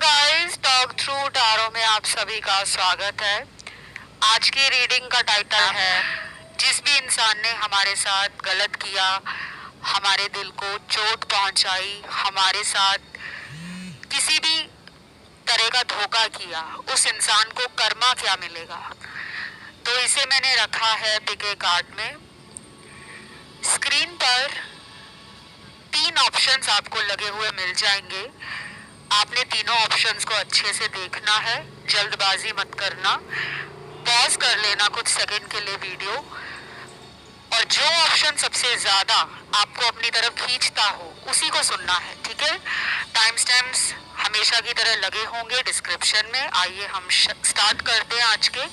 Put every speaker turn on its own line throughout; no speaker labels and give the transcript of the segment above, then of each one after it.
Guys, talk through tarot में आप सभी का स्वागत है। आज की रीडिंग का टाइटल है जिस भी इंसान ने हमारे साथ गलत किया, हमारे दिल को चोट पहुंचाई, हमारे साथ किसी भी तरह का धोखा किया, उस इंसान को कर्मा क्या मिलेगा। तो इसे मैंने रखा है पिके कार्ड में। स्क्रीन पर 3 ऑप्शंस आपको लगे हुए मिल जाएंगे। आपने तीनों ऑप्शंस को अच्छे से देखना है, जल्दबाजी मत करना, पॉज कर लेना कुछ सेकंड के लिए वीडियो, और जो ऑप्शन सबसे ज्यादा आपको अपनी तरफ खींचता हो उसी को सुनना है, ठीक है। टाइम स्टैम्प्स हमेशा की तरह लगे होंगे डिस्क्रिप्शन में। आइए हम स्टार्ट करते हैं आज के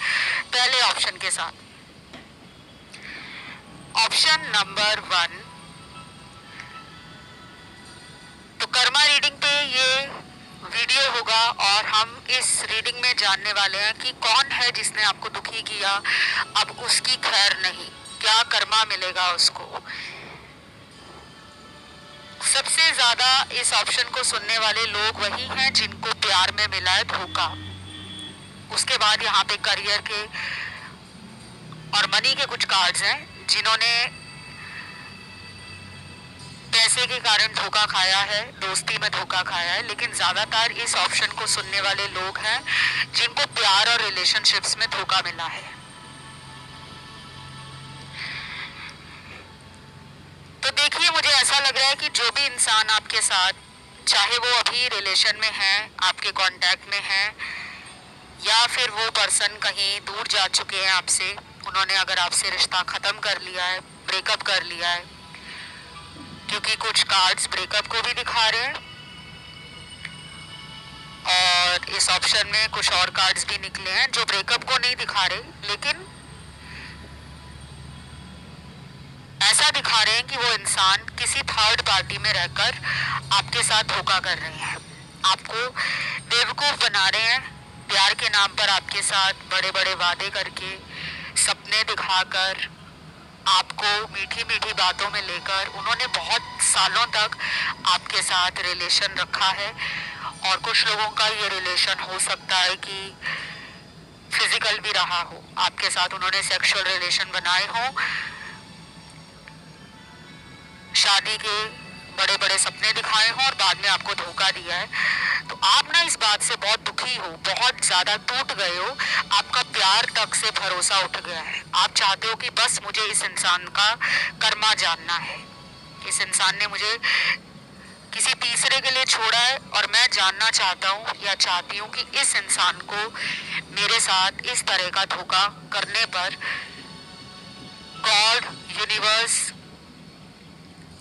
पहले ऑप्शन के साथ। Option number 1। तो कर्मा रीडिंग पे ये वीडियो होगा और हम इस रीडिंग में जानने वाले हैं कि कौन है जिसने आपको दुखी किया, अब उसकी खैर नहीं, क्या कर्मा मिलेगा उसको। सबसे ज्यादा इस ऑप्शन को सुनने वाले लोग वही हैं जिनको प्यार में मिला है धोखा। उसके बाद यहाँ पे करियर के और मनी के कुछ कार्ड्स हैं जिन्होंने पैसे के कारण धोखा खाया है, दोस्ती में धोखा खाया है, लेकिन ज्यादातर इस ऑप्शन को सुनने वाले लोग हैं जिनको प्यार और रिलेशनशिप्स में धोखा मिला है। तो देखिए, मुझे ऐसा लग रहा है कि जो भी इंसान आपके साथ, चाहे वो अभी रिलेशन में है, आपके कांटेक्ट में है, या फिर वो पर्सन कहीं दूर जा चुके हैं आपसे, उन्होंने अगर आपसे रिश्ता खत्म कर लिया है, ब्रेकअप कर लिया है, क्योंकि कुछ कार्ड्स ब्रेकअप को भी दिखा रहे हैं और इस ऑप्शन में कुछ और कार्ड्स भी निकले हैं जो ब्रेकअप को नहीं दिखा रहे, लेकिन ऐसा दिखा रहे हैं कि वो इंसान किसी थर्ड पार्टी में रहकर आपके साथ धोखा कर रहे हैं, आपको बेवकूफ बना रहे हैं। प्यार के नाम पर आपके साथ बड़े बड़े वादे करके, सपने दिखाकर, आपको मीठी मीठी बातों में लेकर उन्होंने बहुत सालों तक आपके साथ रिलेशन रखा है। और कुछ लोगों का ये रिलेशन हो सकता है कि फिजिकल भी रहा हो, आपके साथ उन्होंने सेक्सुअल रिलेशन बनाए हों, शादी के बड़े बड़े सपने दिखाए हों और बाद में आपको धोखा दिया है। तो आप ना इस बात से बहुत दुखी हो, बहुत ज्यादा टूट गए हो, आपका प्यार तक से भरोसा उठ गया है। आप चाहते हो कि बस मुझे इस इंसान का कर्मा जानना है, इस इंसान ने मुझे किसी तीसरे के लिए छोड़ा है और मैं जानना चाहता हूँ या चाहती हूँ कि इस इंसान को मेरे साथ इस तरह का धोखा करने पर गॉड, यूनिवर्स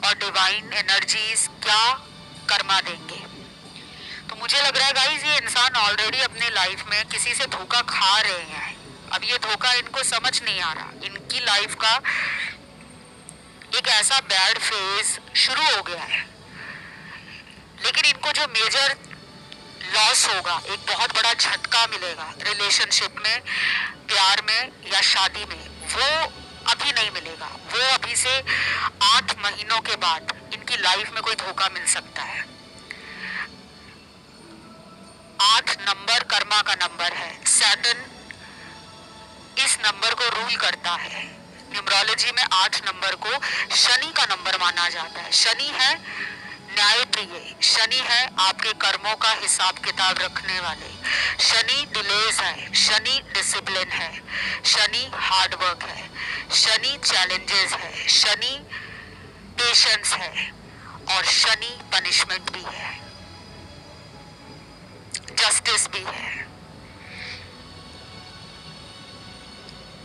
और डिवाइन एनर्जीज क्या कर्मा देंगे। तो मुझे लग रहा है गाइस, ये इंसान ऑलरेडी अपने लाइफ में किसी से धोखा खा रहे हैं। अब ये धोखा इनको समझ नहीं आ रहा, इनकी लाइफ का एक ऐसा बैड फेज शुरू हो गया है, लेकिन इनको जो मेजर लॉस होगा, एक बहुत बड़ा झटका मिलेगा रिलेशनशिप में, प्यार में या शादी में, वो अभी नहीं मिलेगा। वो अभी से 8 महीनों के बाद इनकी लाइफ में कोई धोखा मिल सकता है। 8 नंबर कर्मा का नंबर है। सैटर्न इस नंबर को रूल करता है। न्यूमरोलॉजी में 8 नंबर को शनि का नंबर माना जाता है। शनि है न्याय प्रिय, शनि है आपके कर्मों का हिसाब किताब रखने वाले, शनि डिलेज है, शनि डिसिप्लिन है, शनि हार्डवर्क है, शनि चैलेंजेस है, शनि पेशेंस है और शनि पनिशमेंट भी है, जस्टिस भी है।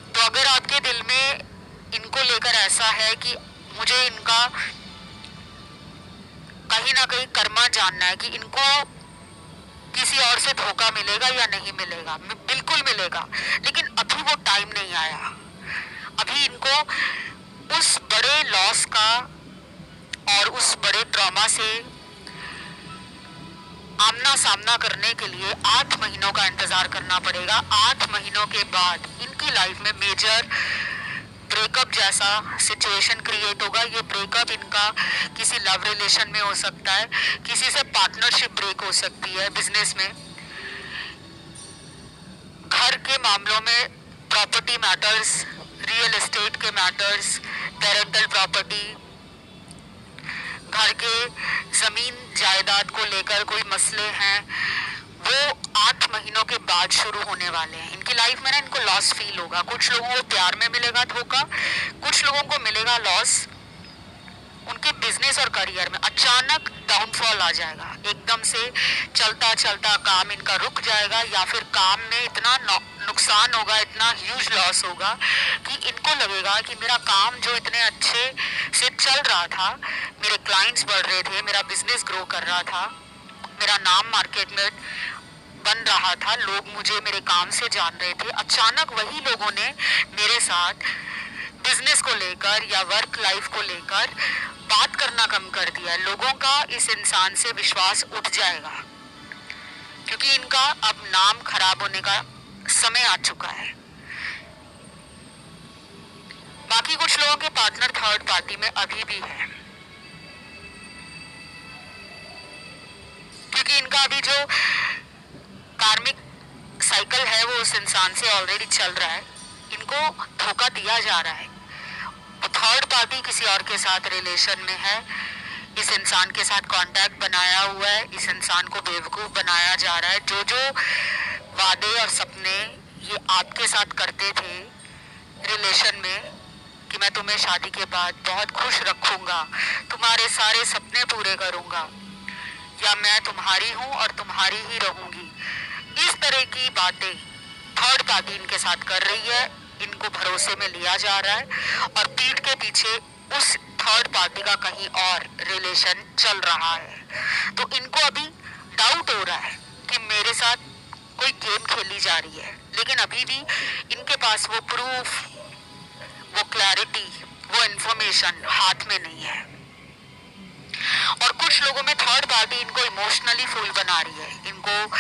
तो अगर आपके दिल में इनको लेकर ऐसा है कि मुझे इनका कहीं ना कहीं कर्मा जानना है कि इनको किसी और से धोखा मिलेगा या नहीं मिलेगा, बिल्कुल मिलेगा, लेकिन अभी वो टाइम नहीं आया। अभी इनको उस बड़े लॉस का और उस बड़े ट्रॉमा से आमना सामना करने के लिए 8 महीनों का इंतजार करना पड़ेगा। 8 महीनों के बाद इनकी लाइफ में मेजर ब्रेकअप जैसा सिचुएशन क्रिएट होगा। ये ब्रेकअप इनका किसी लव रिलेशन में हो सकता है, किसी से पार्टनरशिप ब्रेक हो सकती है, बिजनेस में, घर के मामलों में, प्रॉपर्टी मैटर्स, रियल एस्टेट के मैटर्स, पेरेंटल प्रॉपर्टी, घर के जमीन जायदाद को लेकर कोई मसले हैं, वो 8 महीनों के बाद शुरू होने वाले हैं। इनकी लाइफ में ना इनको लॉस फील होगा। कुछ लोगों को प्यार में मिलेगा धोखा, कुछ लोगों को मिलेगा लॉस। उनके बिजनेस और करियर में अचानक डाउनफॉल आ जाएगा, एकदम से चलता चलता काम इनका रुक जाएगा, या फिर काम में इतना नुकसान होगा, इतना ह्यूज लॉस होगा कि इनको लगेगा कि मेरा काम जो इतने अच्छे से चल रहा था, मेरे क्लाइंट्स बढ़ रहे थे, मेरा बिजनेस ग्रो कर रहा था, मेरा नाम मार्केट में बन रहा था, लोग मुझे मेरे काम से जान रहे थे, अचानक वही लोगों ने मेरे साथ बिजनेस को लेकर या वर्क लाइफ को लेकर बात करना कम कर दिया है। लोगों का इस इंसान से विश्वास उठ जाएगा, क्योंकि इनका अब नाम खराब होने का समय आ चुका है। बाकी कुछ लोगों के पार्टनर थर्ड पार्टी में अभी भी है, क्योंकि इनका अभी जो कार्मिक साइकिल है वो उस इंसान से ऑलरेडी चल रहा है, इनको धोखा दिया जा रहा है। थर्ड पार्टी किसी और के साथ रिलेशन में है, इस इंसान के साथ कांटेक्ट बनाया हुआ है, इस इंसान को बेवकूफ बनाया जा रहा है। जो जो वादे और सपने ये आपके साथ करते थे रिलेशन में कि मैं तुम्हें शादी के बाद बहुत खुश रखूंगा, तुम्हारे सारे सपने पूरे करूंगा, या मैं तुम्हारी हूं और तुम्हारी ही रहूंगी, इस तरह की बातें थर्ड पार्टी इनके साथ कर रही है। इनको भरोसे में लिया जा रहा है और पीठ के पीछे उस थर्ड पार्टी का कहीं और रिलेशन चल रहा है। तो इनको अभी डाउट हो रहा है कि मेरे साथ कोई गेम खेली जा रही है, लेकिन अभी भी इनके पास वो प्रूफ, वो क्लैरिटी, वो इंफॉर्मेशन हाथ में नहीं है। और कुछ लोगों में थर्ड पार्टी इनको इमोशनली फुल बना रही है। इनको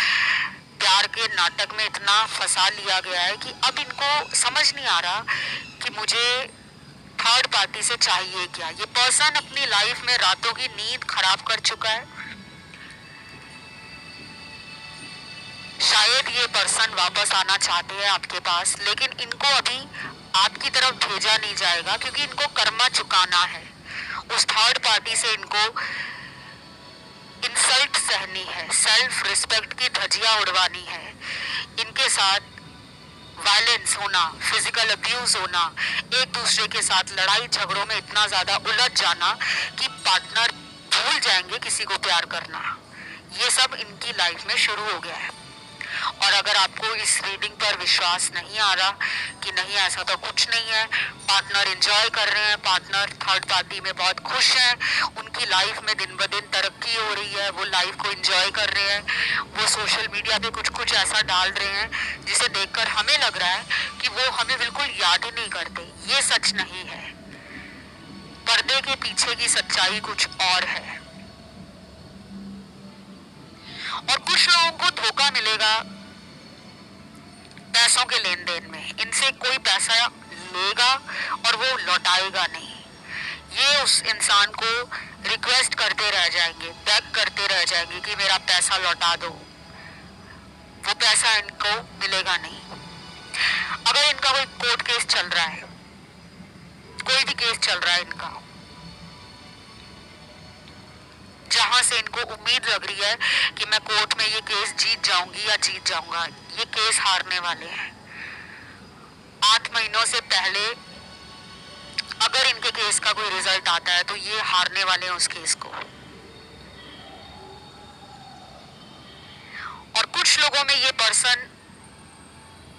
प्यार के नाटक में इतना फंसा लिया गया है कि अब इनको समझ नहीं आ रहा कि मुझे थर्ड पार्टी से चाहिए क्या। ये पर्सन अपनी लाइफ में रातों की नींद खराब कर चुका है। शायद ये पर्सन वापस आना चाहते हैं आपके पास, लेकिन इनको अभी आपकी तरफ भेजा नहीं जाएगा, क्योंकि इनको कर्मा चुकाना है। उस थर्ड पार्टी से इनको इंसल्ट सहनी है, सेल्फ रिस्पेक्ट की धज्जियां उड़वानी है, इनके साथ वायलेंस होना, फिजिकल अब्यूज होना, एक दूसरे के साथ लड़ाई झगड़ों में इतना ज्यादा उलझ जाना कि पार्टनर भूल जाएंगे किसी को प्यार करना, ये सब इनकी लाइफ में शुरू हो गया है। और अगर आपको इस रीडिंग पर विश्वास नहीं आ रहा कि नहीं ऐसा तो कुछ नहीं है, पार्टनर एंजॉय कर रहे हैं, पार्टनर थर्ड पार्टी में बहुत खुश हैं, उनकी लाइफ में दिन ब दिन तरक्की हो रही है, वो लाइफ को एंजॉय कर रहे हैं, वो सोशल मीडिया पे कुछ कुछ ऐसा डाल रहे हैं जिसे देखकर हमें लग रहा है कि वो हमें बिल्कुल याद ही नहीं करते, ये सच नहीं है। पर्दे के पीछे की सच्चाई कुछ और है। और कुछ लोगों को धोखा मिलेगा पैसों के लेन देन में। इनसे कोई पैसा लेगा और वो लौटाएगा नहीं। ये उस इंसान को रिक्वेस्ट करते रह जाएंगे, बेग करते रह जाएंगे कि मेरा पैसा लौटा दो। वो पैसा इनको मिलेगा नहीं। अगर इनका कोई कोर्ट केस चल रहा है, कोई भी केस चल रहा है इनका, जहां से इनको उम्मीद लग रही है कि मैं कोर्ट में ये केस जीत जाऊंगी या जीत जाऊंगा, ये केस हारने वाले हैं। 8 महीनों से पहले अगर इनके केस का कोई रिजल्ट आता है तो ये हारने वाले हैं उस केस को। और कुछ लोगों में ये पर्सन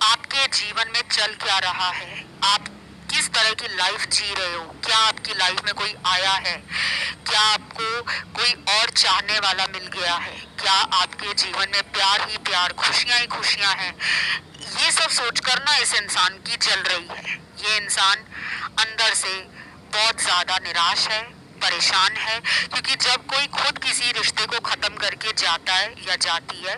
आपके जीवन में चल क्या रहा है, आप किस तरह की लाइफ जी रहे हो, क्या आपकी लाइफ में कोई आया है, क्या आपको कोई और चाहने वाला मिल गया है, क्या आपके जीवन में प्यार ही प्यार, खुशियां ही खुशियां हैं, ये सब सोचकर ना इस इंसान की चल रही है। ये इंसान अंदर से बहुत ज्यादा निराश है, परेशान है, क्योंकि जब कोई खुद किसी रिश्ते को खत्म करके जाता है या जाती है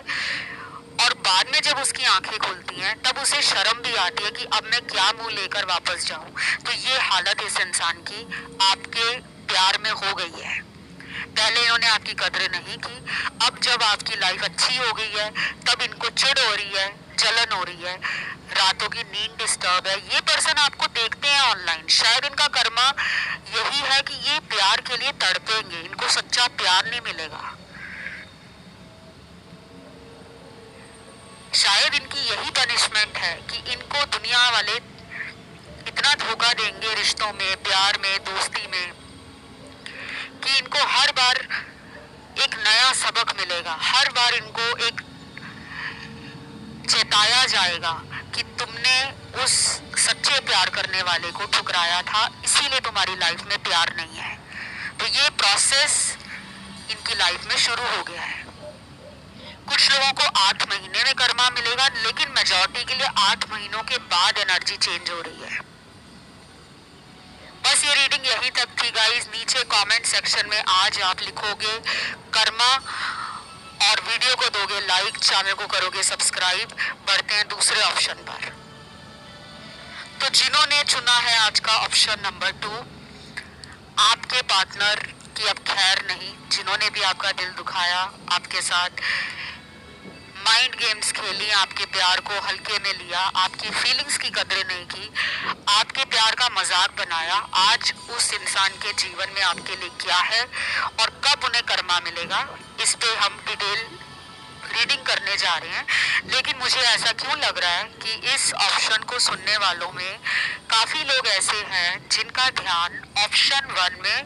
और बाद में जब उसकी आंखें खुलती हैं तब उसे शर्म भी आती है कि अब मैं क्या मुंह लेकर वापस जाऊं। तो ये हालत इस इंसान की आपके प्यार में हो गई है। पहले इन्होंने आपकी कदर नहीं की, अब जब आपकी लाइफ अच्छी हो गई है तब इनको चिढ़ हो रही है, जलन हो रही है, रातों की नींद डिस्टर्ब है। ये पर्सन आपको देखते हैं ऑनलाइन, शायद इनका कर्मा यही है कि ये प्यार के लिए तड़पेंगे, इनको सच्चा प्यार नहीं मिलेगा। शायद इनकी यही पनिशमेंट है कि इनको दुनिया वाले इतना धोखा देंगे रिश्तों में, प्यार में, दोस्ती में, कि इनको हर बार एक नया सबक मिलेगा। हर बार इनको एक चेताया जाएगा कि तुमने उस सच्चे प्यार करने वाले को ठुकराया था, इसीलिए तुम्हारी लाइफ में प्यार नहीं है। तो ये प्रोसेस इनकी लाइफ में शुरू हो गया है। कुछ लोगों को 8 महीने में कर्मा मिलेगा, लेकिन मेजॉरिटी के लिए 8 महीनों के बाद एनर्जी चेंज हो रही है। बस ये रीडिंग यहीं तक थी गाइस। नीचे कमेंट सेक्शन में आज आप लिखोगे कर्मा और वीडियो को दोगे लाइक, चैनल को करोगे सब्सक्राइब। बढ़ते हैं दूसरे ऑप्शन पर। तो जिन्होंने चुना है आज का ऑप्शन नंबर 2, आपके पार्टनर की अब खैर नहीं, जिन्होंने भी आपका दिल दुखाया, आपके साथ माइंड गेम्स खेली, आपके प्यार को हल्के में लिया, आपकी फीलिंग्स की कदर नहीं की, आपके प्यार का मजाक बनाया, आज उस इंसान के जीवन में आपके लिए क्या है और कब उन्हें कर्मा मिलेगा, इस पे हम डिटेल रीडिंग करने जा रहे हैं। लेकिन मुझे ऐसा क्यों लग रहा है कि इस ऑप्शन को सुनने वालों में काफी लोग ऐसे हैं जिनका ध्यान ऑप्शन 1 में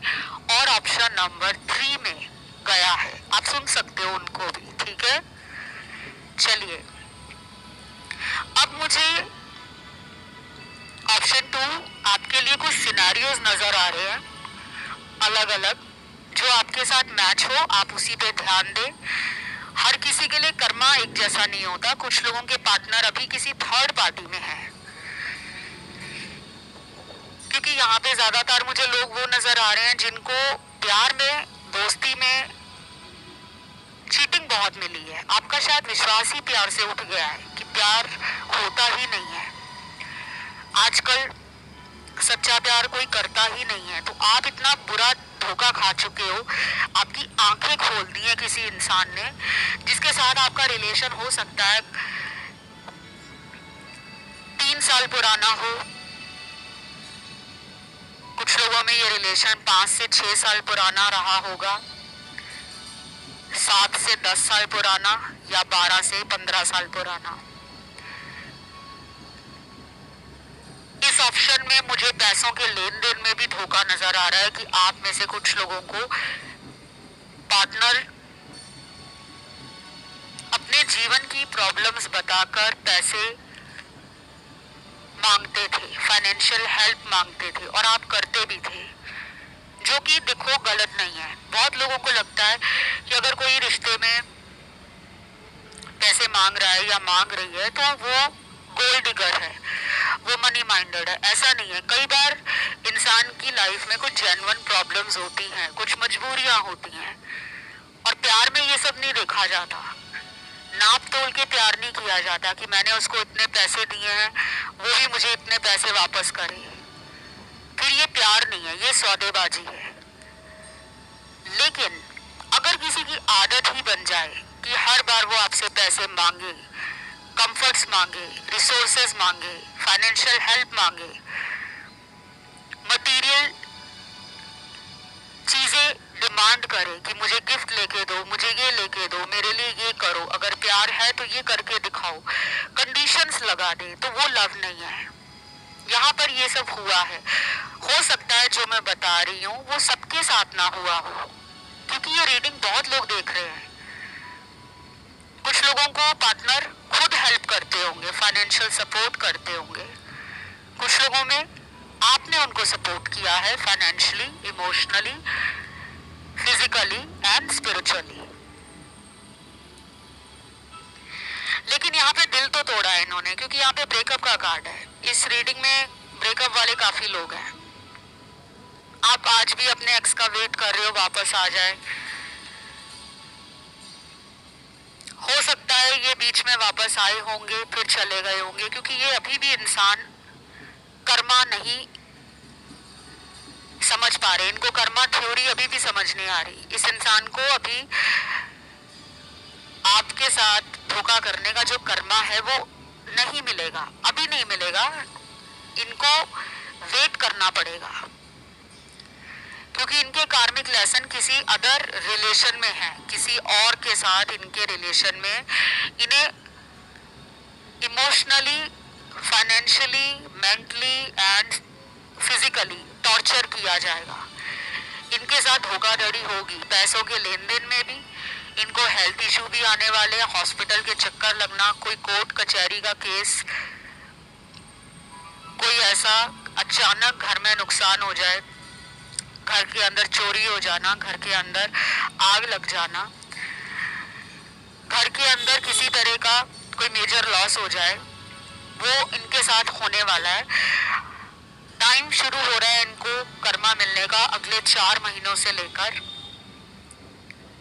और ऑप्शन नंबर 3 में गया है। आप सुन सकते हो उनको भी, ठीक है। चलिए, अब मुझे ऑप्शन 2 आपके लिए कुछ सिनेरियोज नजर आ रहे हैं अलग अलग, जो आपके साथ मैच हो आप उसी पे ध्यान दें। हर किसी के लिए कर्मा एक जैसा नहीं होता। कुछ लोगों के पार्टनर अभी किसी थर्ड पार्टी में है, क्योंकि यहाँ पे ज्यादातर मुझे लोग वो नजर आ रहे हैं जिनको प्यार में, दोस्ती में चीटिंग बहुत मिली है। आपका शायद विश्वास ही प्यार से उठ गया है कि प्यार होता ही नहीं है, आजकल सच्चा प्यार कोई करता ही नहीं है। तो आप इतना बुरा धोखा खा चुके हो, आपकी आंखें खोल दी हैं किसी इंसान ने जिसके साथ आपका रिलेशन हो सकता है 3 साल पुराना हो, कुछ लोगों में ये रिलेशन 5 से 6 साल पुराना रहा होगा, 7 से 10 साल पुराना, या 12 से 15 साल पुराना। इस ऑप्शन में मुझे पैसों के लेन देन में भी धोखा नजर आ रहा है कि आप में से कुछ लोगों को पार्टनर अपने जीवन की प्रॉब्लम्स बताकर पैसे मांगते थे, फाइनेंशियल हेल्प मांगते थे, और आप करते भी थे, जो कि देखो गलत नहीं है। बहुत लोगों को लगता है कि अगर कोई रिश्ते में पैसे मांग रहा है या मांग रही है तो वो गोल्ड डिगर है, वो मनी माइंडेड है। ऐसा नहीं है। कई बार इंसान की लाइफ में कुछ जेन्युइन प्रॉब्लम्स होती हैं, कुछ मजबूरियां होती हैं, और प्यार में ये सब नहीं देखा जाता। नाप तोल के प्यार नहीं किया जाता कि मैंने उसको इतने पैसे दिए हैं, वो भी मुझे इतने पैसे वापस करे। फिर ये प्यार नहीं है, ये सौदेबाजी है। लेकिन अगर किसी की आदत ही बन जाए कि हर बार वो आपसे पैसे मांगे, कंफर्ट्स मांगे, रिसोर्सेज मांगे, फाइनेंशियल हेल्प मांगे, मटेरियल चीजें डिमांड करे कि मुझे गिफ्ट लेके दो, मुझे ये लेके दो, मेरे लिए ये करो, अगर प्यार है तो ये करके दिखाओ, कंडीशंस लगा दे, तो वो लव नहीं है। यहाँ पर ये सब हुआ है। हो सकता है जो मैं बता रही हूँ वो सबके साथ ना हुआ हो, क्योंकि ये रीडिंग बहुत लोग देख रहे हैं। कुछ लोगों को पार्टनर खुद हेल्प करते होंगे, फाइनेंशियल सपोर्ट करते होंगे। कुछ लोगों में आपने उनको सपोर्ट किया है financially, emotionally, physically and spiritually. लेकिन यहाँ पे दिल तो तोड़ा है इन्होंने, क्योंकि यहाँ पे ब्रेकअप का कार्ड है। इस रीडिंग में ब्रेकअप वाले काफी लोग हैं। आप आज भी अपने एक्स का वेट कर रहे हो वापस आ जाए। हो सकता है ये बीच में वापस आए होंगे, फिर चले गए होंगे, क्योंकि ये अभी भी इंसान कर्मा नहीं समझ पा रहे। इनको कर्मा थ्योरी अभी भी समझ नहीं आ रही। इस इंसान को अभी आपके साथ धोखा करने का जो कर्मा है वो नहीं मिलेगा, अभी नहीं मिलेगा। इनको वेट करना पड़ेगा, क्योंकि इनके कार्मिक लेसन किसी अदर रिलेशन में है, किसी और के साथ इनके रिलेशन में इन्हें emotionally, financially, mentally and physically torture किया जाएगा। इनके साथ धोखाधड़ी होगी, पैसों के लेन देन में भी। इनको हेल्थ इशू भी आने वाले हैं, हॉस्पिटल के चक्कर लगना, कोई कोर्ट कचहरी का केस, कोई ऐसा अचानक घर में नुकसान हो जाए, घर के अंदर चोरी हो जाना, घर के अंदर आग लग जाना, घर के अंदर किसी तरह का कोई मेजर लॉस हो जाए, वो इनके साथ होने वाला है। टाइम शुरू हो रहा है इनको कर्मा मिलने का अगले 4 महीनों से लेकर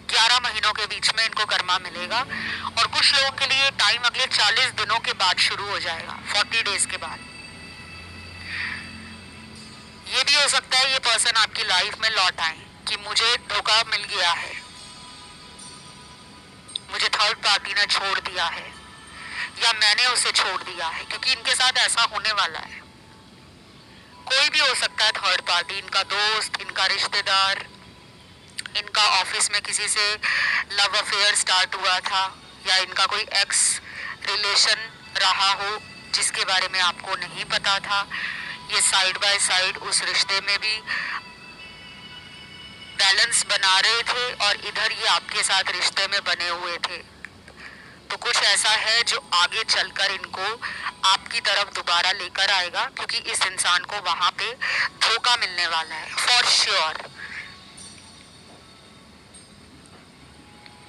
11 महीनों के बीच में इनको कर्मा मिलेगा। और कुछ लोगों के लिए टाइम अगले 40 दिनों के बाद शुरू हो जाएगा, 40 डेज के बाद। ये भी हो सकता है ये पर्सन आपकी लाइफ में लौट आए कि मुझे धोखा मिल गया है, मुझे थर्ड पार्टी ने छोड़ दिया है, या मैंने उसे छोड़ दिया है, क्योंकि इनके साथ ऐसा होने वाला है। कोई भी हो सकता है थर्ड पार्टी, इनका दोस्त, इनका रिश्तेदार, इनका ऑफिस में किसी से लव अफेयर स्टार्ट हुआ था, या इनका कोई एक्स रिलेशन रहा हो जिसके बारे में आपको नहीं पता था। ये साइड बाय साइड उस रिश्ते में भी बैलेंस बना रहे थे और इधर ये आपके साथ रिश्ते में बने हुए थे। तो कुछ ऐसा है जो आगे चलकर इनको आपकी तरफ दोबारा लेकर आएगा, क्योंकि इस इंसान को वहां पे धोखा मिलने वाला है फॉर श्योर।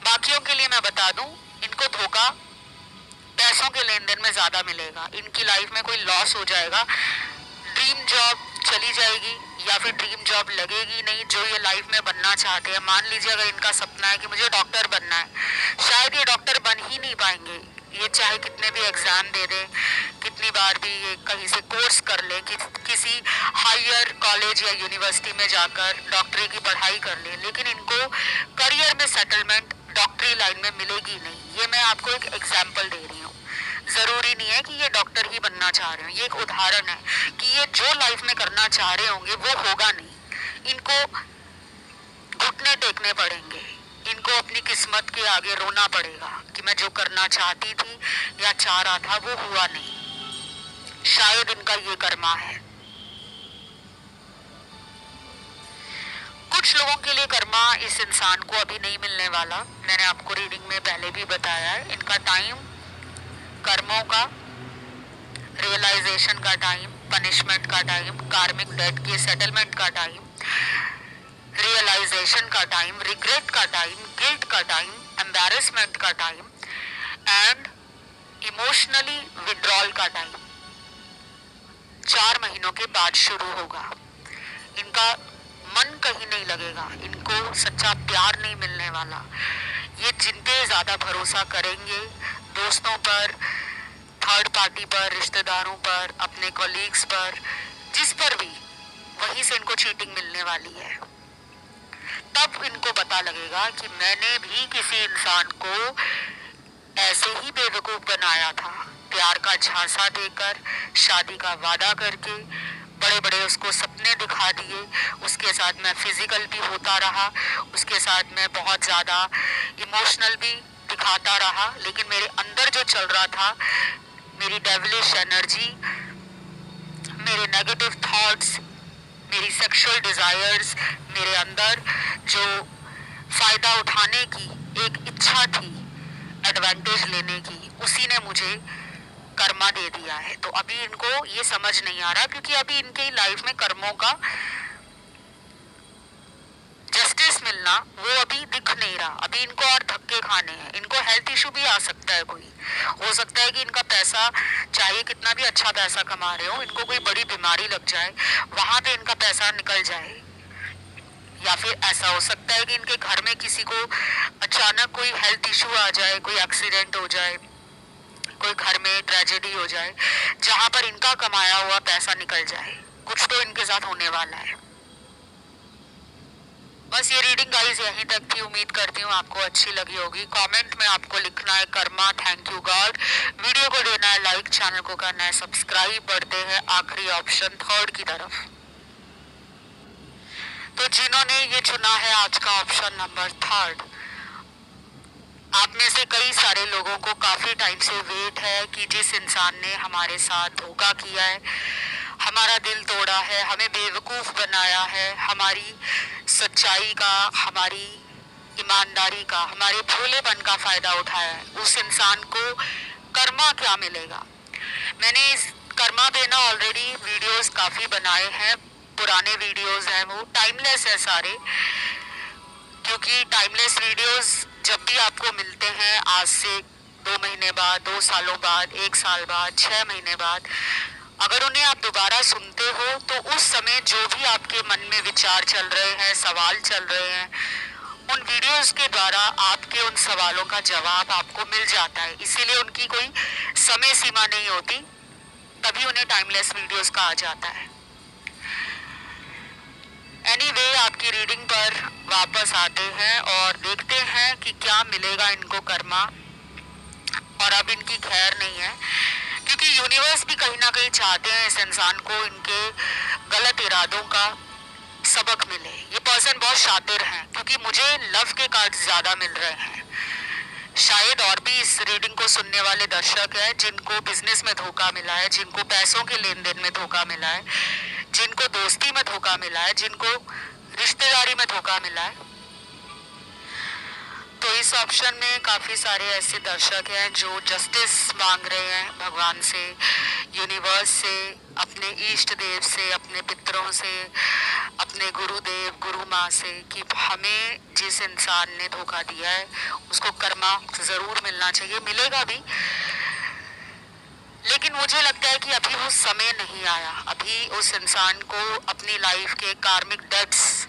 बाकियों के लिए मैं बता दूं, इनको धोखा पैसों के लेन देन में ज्यादा मिलेगा। इनकी लाइफ में कोई लॉस हो जाएगा, ड्रीम जॉब चली जाएगी, या फिर ड्रीम जॉब लगेगी नहीं जो ये लाइफ में बनना चाहते हैं। मान लीजिए अगर इनका सपना है कि मुझे डॉक्टर बनना है, शायद ये डॉक्टर बन ही नहीं पाएंगे। ये चाहे कितने भी एग्जाम दे दें, कितनी बार भी ये कहीं से कोर्स कर ले, किसी हायर कॉलेज या यूनिवर्सिटी में जाकर डॉक्टरी की पढ़ाई कर ले, लेकिन इनको करियर में सेटलमेंट डॉक्टरी लाइन में मिलेगी नहीं। ये मैं आपको एक एग्जाम्पल दे रही हूँ। जरूरी नहीं है कि ये डॉक्टर ही बनना चाह रहे हो, ये एक उदाहरण है कि ये जो लाइफ में करना चाह रहे होंगे वो होगा नहीं। इनको घुटने टेकने पड़ेंगे, इनको अपनी किस्मत के आगे रोना पड़ेगा कि मैं जो करना चाहती थी या चाह रहा था वो हुआ नहीं। शायद इनका ये कर्मा है। कुछ लोगों के लिए कर्मा इस इंसान को अभी नहीं मिलने वाला। मैंने आपको रीडिंग में पहले भी बताया है, इनका टाइम, कर्मों का रियलाइजेशन का टाइम, पनिशमेंट का टाइम, कार्मिक डेट के सेटलमेंट का टाइम, रियलाइजेशन का टाइम, रिग्रेट का टाइम, गिल्ट का टाइम, एम्बैरेसमेंट का टाइम एंड इमोशनली विड्रॉल का टाइम 4 महीनों के बाद शुरू होगा। इनका मन कहीं नहीं लगेगा, इनको सच्चा प्यार नहीं मिलने वाला। ये जिन पे ज्यादा भरोसा करेंगे, दोस्तों पर, थर्ड पार्टी पर, रिश्तेदारों पर, अपने कॉलीग्स पर, जिस पर भी, वहीं से इनको चीटिंग मिलने वाली है। तब इनको पता लगेगा कि मैंने भी किसी इंसान को ऐसे ही बेवकूफ बनाया था, प्यार का झांसा देकर, शादी का वादा करके, बड़े बड़े उसको सपने दिखा दिए, उसके साथ मैं फिजिकल भी होता रहा, उसके साथ मैं बहुत ज्यादा इमोशनल भी दिखाता रहा, लेकिन मेरे अंदर जो चल रहा था, मेरी डेविलिश एनर्जी, मेरे नेगेटिव थॉट्स, मेरी सेक्सुअल डिजायर्स, मेरे अंदर जो फायदा उठाने की एक इच्छा थी, एडवांटेज लेने की, उसी ने मुझे कर्मा दे दिया है। तो अभी इनको ये समझ नहीं आ रहा, क्योंकि अभी इनके लाइफ में कर्मों का जस्टिस मिलना वो अभी दिख नहीं रहा। अभी इनको और धक्के खाने हैं। इनको हेल्थ इशू भी आ सकता है, कोई हो सकता है कि इनका पैसा, चाहे कितना भी अच्छा पैसा कमा रहे हो, इनको कोई बड़ी बीमारी लग जाए, वहां पे इनका पैसा निकल जाए, या फिर ऐसा हो सकता है कि इनके घर में किसी को अचानक कोई हेल्थ इशू आ जाए, कोई एक्सीडेंट हो जाए, कोई घर में ट्रेजेडी हो जाए जहां पर इनका कमाया हुआ पैसा निकल जाए। कुछ तो इनके साथ होने वाला है। बस ये रीडिंग गाइस यहीं तक थी। उम्मीद करती हूँ आपको अच्छी लगी होगी। कमेंट में आपको लिखना है Karma thank you God, video को देना है लाइक, चैनल को करना है सब्सक्राइब। बढ़ते हैं आखिरी ऑप्शन थर्ड की तरफ। तो जिन्होंने ये चुना है आज का ऑप्शन नंबर थर्ड, आप में से कई सारे लोगों को काफी टाइम से वेट है कि जिस इंसान ने हमारे साथ धोखा किया है, हमारा दिल तोड़ा है, हमें बेवकूफ बनाया है, हमारी सच्चाई का, हमारी ईमानदारी का, हमारे भोलेपन का फायदा उठाया है, उस इंसान को कर्मा क्या मिलेगा। मैंने इस कर्मा पे ना ऑलरेडी वीडियोस काफी बनाए हैं, पुराने वीडियोस हैं, वो टाइमलेस है सारे, क्योंकि टाइमलेस वीडियोस जब भी आपको मिलते हैं आज से 2 महीने बाद, 2 सालों बाद, 1 साल बाद, 6 महीने बाद, अगर उन्हें आप दोबारा सुनते हो तो उस समय जो भी आपके मन में विचार चल रहे हैं, सवाल चल रहे हैं, उन वीडियोस के द्वारा आपके उन सवालों का जवाब आपको मिल जाता है। इसीलिए उनकी कोई समय सीमा नहीं होती, तभी उन्हें टाइमलेस वीडियोस कहा जाता है। एनीवे, आपकी रीडिंग पर वापस आते हैं और देखते हैं कि क्या मिलेगा इनको कर्मा। और अब इनकी खैर नहीं है, क्योंकि यूनिवर्स भी कहीं ना कहीं चाहते हैं इस इंसान को इनके गलत इरादों का सबक मिले। ये पर्सन बहुत शातिर हैं, क्योंकि मुझे लव के कार्ड ज्यादा मिल रहे हैं। शायद और भी इस रीडिंग को सुनने वाले दर्शक हैं जिनको बिजनेस में धोखा मिला है, जिनको पैसों के लेन देन में धोखा मिला है, जिनको दोस्ती में धोखा मिला है, जिनको रिश्तेदारी में धोखा मिला है। तो इस ऑप्शन में काफी सारे ऐसे दर्शक हैं जो जस्टिस मांग रहे हैं भगवान से, यूनिवर्स से, अपने इष्ट देव से, अपने पितरों से, अपने गुरुदेव गुरु माँ से, कि हमें जिस इंसान ने धोखा दिया है उसको कर्मा जरूर मिलना चाहिए, मिलेगा भी। लेकिन मुझे लगता है कि अभी वो समय नहीं आया, अभी उस इंसान को अपनी लाइफ के कार्मिक डेब्ट्स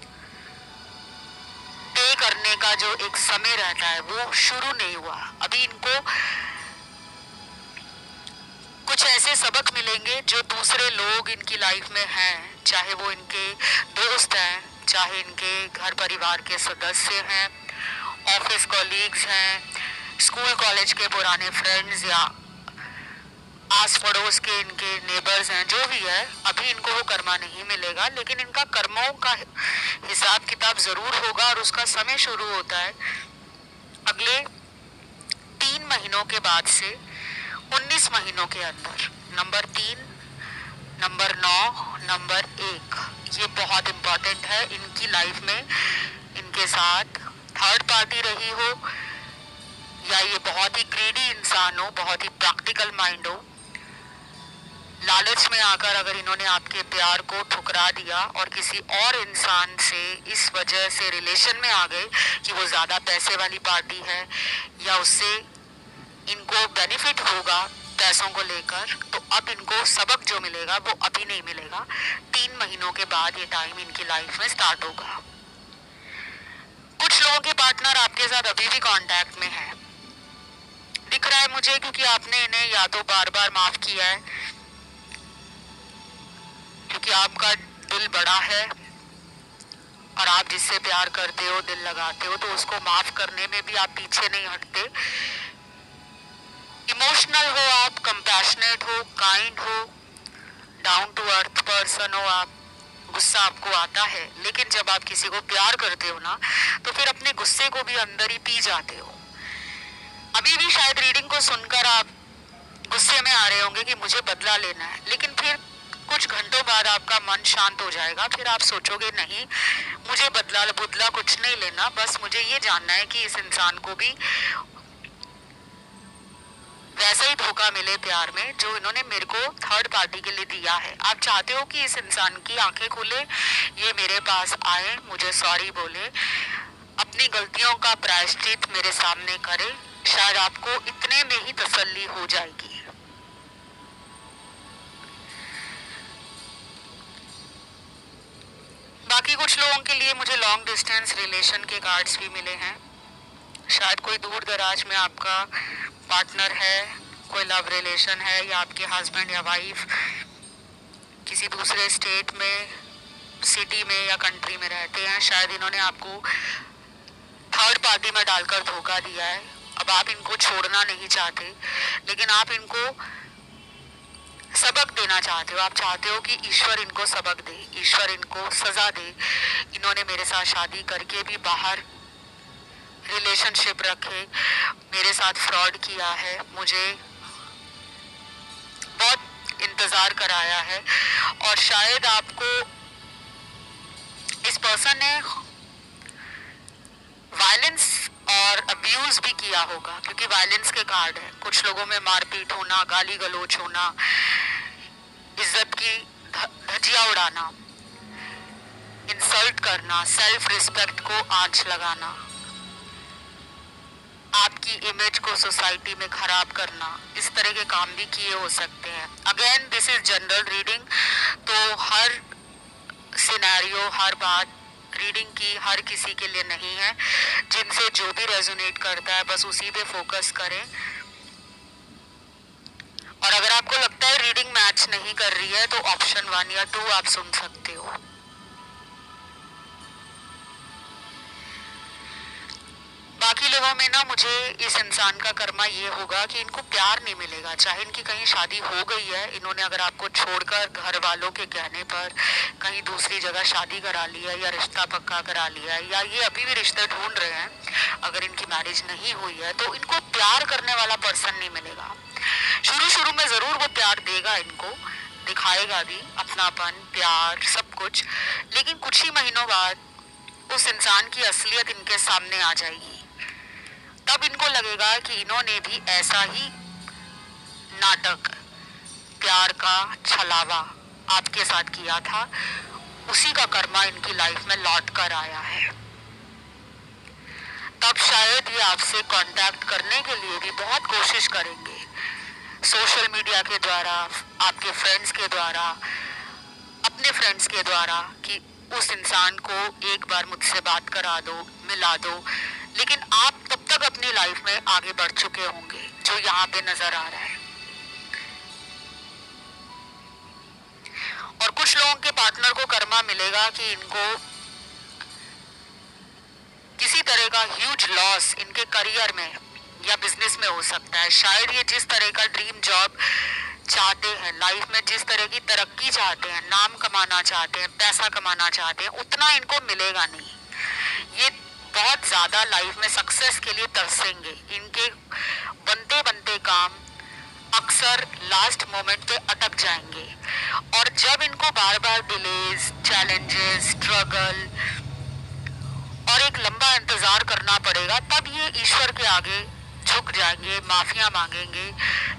पे करने का जो एक समय रहता है वो शुरू नहीं हुआ। अभी इनको कुछ ऐसे सबक मिलेंगे जो दूसरे लोग इनकी लाइफ में हैं, चाहे वो इनके दोस्त हैं, चाहे इनके घर परिवार के सदस्य हैं, ऑफिस कॉलीग्स हैं, स्कूल कॉलेज के पुराने फ्रेंड्स, या आस पड़ोस के इनके नेबर्स हैं, जो भी है, अभी इनको वो कर्मा नहीं मिलेगा। लेकिन इनका कर्मों का हिसाब किताब जरूर होगा और उसका समय शुरू होता है अगले 3 महीनों के बाद से 19 महीनों के अंदर। नंबर 3, नंबर 9, नंबर 1, ये बहुत इंपॉर्टेंट है इनकी लाइफ में। इनके साथ थर्ड पार्टी रही हो, या ये बहुत ही ग्रीडी इंसान हो, बहुत ही प्रैक्टिकल माइंड हो, लालच में आकर अगर इन्होंने आपके प्यार को ठुकरा दिया और किसी और इंसान से इस वजह से रिलेशन में आ गए कि वो ज्यादा पैसे वाली पार्टी है या उससे इनको बेनिफिट होगा पैसों को लेकर, तो अब इनको सबक जो मिलेगा वो अभी नहीं मिलेगा, 3 महीनों के बाद ये टाइम इनकी लाइफ में स्टार्ट होगा। कुछ लोगों के पार्टनर आपके साथ अभी भी कांटेक्ट में है, दिख रहा है मुझे, क्योंकि आपने इन्हें या तो बार बार माफ किया है, क्योंकि आपका दिल बड़ा है और आप जिससे प्यार करते हो, दिल लगाते हो, तो उसको माफ करने में भी आप पीछे नहीं हटते। इमोशनल हो आप, कंपैशनेट हो, काइंड हो, डाउन टू अर्थ पर्सन हो आप, गुस्सा आपको आता है, लेकिन जब आप किसी को प्यार करते हो ना, तो फिर अपने गुस्से को भी अंदर ही पी जाते हो। अभी भी शायद रीडिंग को सुनकर आप गुस्से में आ रहे होंगे कि मुझे बदला लेना है, लेकिन फिर कुछ घंटों बाद आपका मन शांत हो जाएगा, फिर आप सोचोगे नहीं, मुझे बदला कुछ नहीं लेना, बस मुझे ये जानना है कि इस इंसान को भी वैसा ही धोखा मिले प्यार में जो इन्होंने मेरे को थर्ड पार्टी के लिए दिया है। आप चाहते हो कि इस इंसान की आंखें खुले, ये मेरे पास आए, मुझे सॉरी बोले, अपनी गलतियों का प्रायश्चित मेरे सामने करे, शायद आपको इतने में ही तसल्ली हो जाएगी। बाकी कुछ लोगों के लिए मुझे लॉन्ग डिस्टेंस रिलेशन के कार्ड्स भी मिले हैं। शायद कोई दूर दराज में आपका पार्टनर है, कोई लव रिलेशन है, या आपके हस्बैंड या वाइफ किसी दूसरे स्टेट में, सिटी में या कंट्री में रहते हैं। शायद इन्होंने आपको थर्ड पार्टी में डालकर धोखा दिया है। अब आप इनको छोड़ना नहीं चाहते, लेकिन आप इनको सबक देना चाहते हो। आप चाहते हो कि ईश्वर इनको सबक दे, ईश्वर इनको सजा दे। इन्होंने मेरे साथ शादी करके भी बाहर रिलेशनशिप रखे, मेरे साथ फ्रॉड किया है, मुझे बहुत इंतजार कराया है। और शायद आपको इस पर्सन ने वायलेंस और अब्यूज भी किया होगा, क्योंकि वायलेंस के कार्ड है। कुछ लोगों में मारपीट होना, गाली गलौज होना, इज्जत की धज्जियां उड़ाना, इंसल्ट करना, सेल्फ रिस्पेक्ट को आंच लगाना, आपकी इमेज को सोसाइटी में खराब करना, इस तरह के काम भी किए हो सकते हैं। Again this is general reading, तो हर सिनेरियो, हर बात रीडिंग की हर किसी के लिए नहीं है। जिनसे जो भी रेजोनेट करता है बस उसी पे फोकस करें। और अगर आपको लगता है रीडिंग मैच नहीं कर रही है तो ऑप्शन 1 या 2 आप सुन सकते हो। बाकी लोगों में ना, मुझे इस इंसान का कर्मा ये होगा कि इनको प्यार नहीं मिलेगा। चाहे इनकी कहीं शादी हो गई है, इन्होंने अगर आपको छोड़कर घर वालों के कहने पर कहीं दूसरी जगह शादी करा ली है या रिश्ता पक्का करा लिया है, या ये अभी भी रिश्ते ढूंढ रहे हैं, अगर इनकी मैरिज नहीं हुई है, तो इनको प्यार करने वाला पर्सन नहीं मिलेगा। शुरू शुरू में जरूर वो प्यार देगा, इनको दिखाएगा भी अपनापन, प्यार, सब कुछ, लेकिन कुछ ही महीनों बाद उस इंसान की असलियत इनके सामने आ जाएगी। तब इनको लगेगा कि इन्होंने भी ऐसा ही नाटक, प्यार का छलावा आपके साथ किया था, उसी का कर्मा इनकी लाइफ में लौट कर आया है। तब शायद ये आपसे कांटेक्ट करने के लिए भी बहुत कोशिश करेंगे, सोशल मीडिया के द्वारा, आपके फ्रेंड्स के द्वारा, अपने फ्रेंड्स के द्वारा, कि उस इंसान को एक बार मुझसे बात करा दो, मिला दो। लेकिन आप तब तक अपनी लाइफ में आगे बढ़ चुके होंगे, जो यहाँ पे नजर आ रहा है। और कुछ लोगों के पार्टनर को कर्मा मिलेगा कि इनको किसी तरह का ह्यूज लॉस इनके करियर में या बिजनेस में हो सकता है। शायद ये जिस तरह का ड्रीम जॉब चाहते हैं, लाइफ में जिस तरह की तरक्की चाहते हैं, नाम कमाना चाहते हैं, पैसा कमाना चाहते हैं, उतना इनको मिलेगा नहीं। ये बहुत ज्यादा लाइफ में सक्सेस के लिए तरसेंगे। इनके बनते बनते काम अक्सर लास्ट मोमेंट पे अटक जाएंगे, और जब इनको बार बार डिलेज, चैलेंजेस, स्ट्रगल और एक लंबा इंतजार करना पड़ेगा, तब ये ईश्वर के आगे झुक जाएंगे, माफिया मांगेंगे।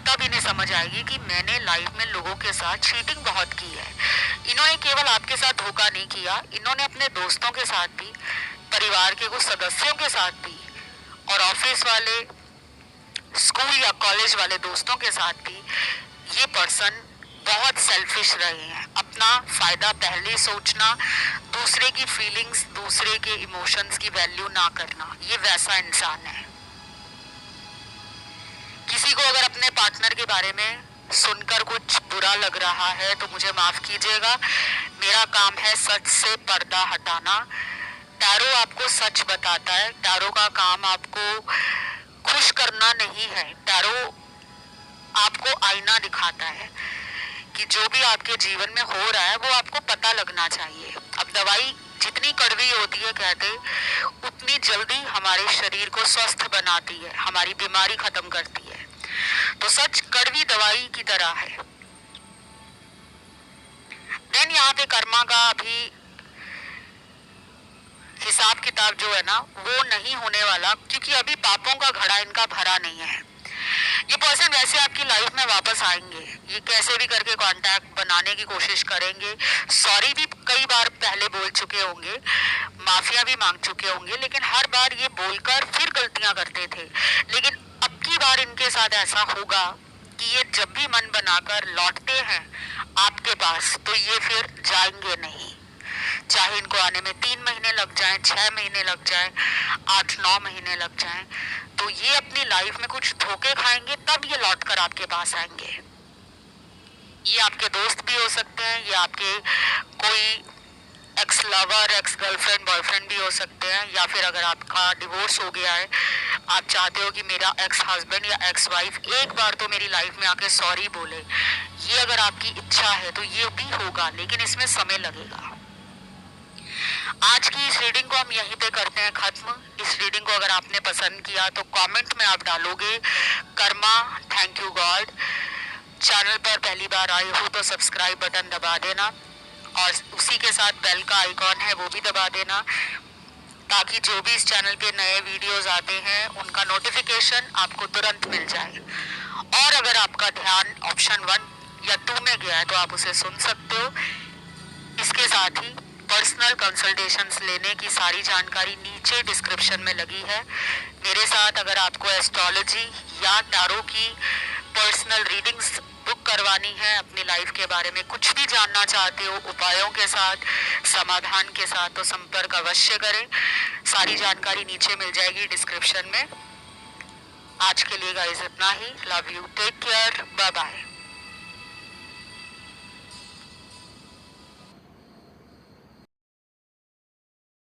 तब इन्हें समझ आएगी कि मैंने लाइफ में लोगों के साथ चीटिंग बहुत की है। इन्होंने केवल आपके साथ धोखा नहीं किया, इन्होंने अपने दोस्तों के साथ भी, परिवार के कुछ सदस्यों के साथ भी, और ऑफिस वाले, स्कूल या कॉलेज वाले दोस्तों के साथ भी ये पर्सन बहुत सेल्फिश रहे हैं। अपना फायदा पहले सोचना, दूसरे की फीलिंग्स, दूसरे के इमोशंस की वैल्यू ना करना, ये वैसा इंसान है। किसी को अगर अपने पार्टनर के बारे में सुनकर कुछ बुरा लग रहा है तो मुझे माफ कीजिएगा, मेरा काम है सच से पर्दा हटाना। टैरो आपको सच बताता है, टैरो का काम आपको खुश करना नहीं है। टैरो आपको आईना दिखाता है कि जो भी आपके जीवन में हो रहा है वो आपको पता लगना चाहिए। अब दवाई जितनी कड़वी होती है, कहते उतनी जल्दी हमारे शरीर को स्वस्थ बनाती है, हमारी बीमारी खत्म करती है। तो सच कड़वी दवाई की तरह है। देन यहाँ पे कर्मा का अभी हिसाब किताब जो है ना, वो नहीं होने वाला, क्योंकि अभी पापों का घड़ा इनका भरा नहीं है। ये पर्सन वैसे आपकी लाइफ में वापस आएंगे, ये कैसे भी करके कांटेक्ट बनाने की कोशिश करेंगे। सॉरी भी कई बार पहले बोल चुके होंगे, माफिया भी मांग चुके होंगे, लेकिन हर बार ये बोलकर फिर गलतियां करते थे। लेकिन अब की बार इनके साथ ऐसा होगा कि ये जब भी मन बनाकर लौटते हैं आपके पास, तो ये फिर जाएंगे नहीं। चाहे इनको आने में 3 महीने लग जाएं, 6 महीने लग जाएं, 8-9 महीने लग जाएं, तो ये अपनी लाइफ में कुछ धोखे खाएंगे तब ये लौट कर आपके पास आएंगे। ये आपके दोस्त भी हो सकते हैं, ये आपके कोई x lover, ex girlfriend, boyfriend भी हो सकते हैं, या फिर अगर आपका डिवोर्स हो गया है, आप चाहते हो कि मेरा एक्स हस्बैंड या एक्स वाइफ एक बार तो मेरी लाइफ में आके सॉरी बोले, ये अगर आपकी इच्छा है तो ये भी होगा, लेकिन इसमें समय लगेगा। आज की इस रीडिंग को हम यहीं पे करते हैं खत्म। इस रीडिंग को अगर आपने पसंद किया तो कमेंट में आप डालोगे Karma thank you God. Channel पर पहली बार आए हो तो सब्सक्राइब बटन दबा देना, और उसी के साथ बेल का आइकॉन है वो भी दबा देना, ताकि जो भी इस चैनल पे नए वीडियोस आते हैं उनका नोटिफिकेशन आपको तुरंत मिल जाए। और अगर आपका ध्यान ऑप्शन 1 या 2 में गया है तो आप उसे सुन सकते हो। इसके साथ ही पर्सनल कंसल्टेशंस लेने की सारी जानकारी नीचे डिस्क्रिप्शन में लगी है। मेरे साथ अगर आपको एस्ट्रोलॉजी या टारो की पर्सनल रीडिंग्स बुक करवानी है, अपनी लाइफ के बारे में कुछ भी जानना चाहते हो उपायों के साथ, समाधान के साथ, तो संपर्क अवश्य करें। सारी जानकारी नीचे मिल जाएगी डिस्क्रिप्शन में। आज के लिए गाइस इतना ही। Love you, take care, bye bye.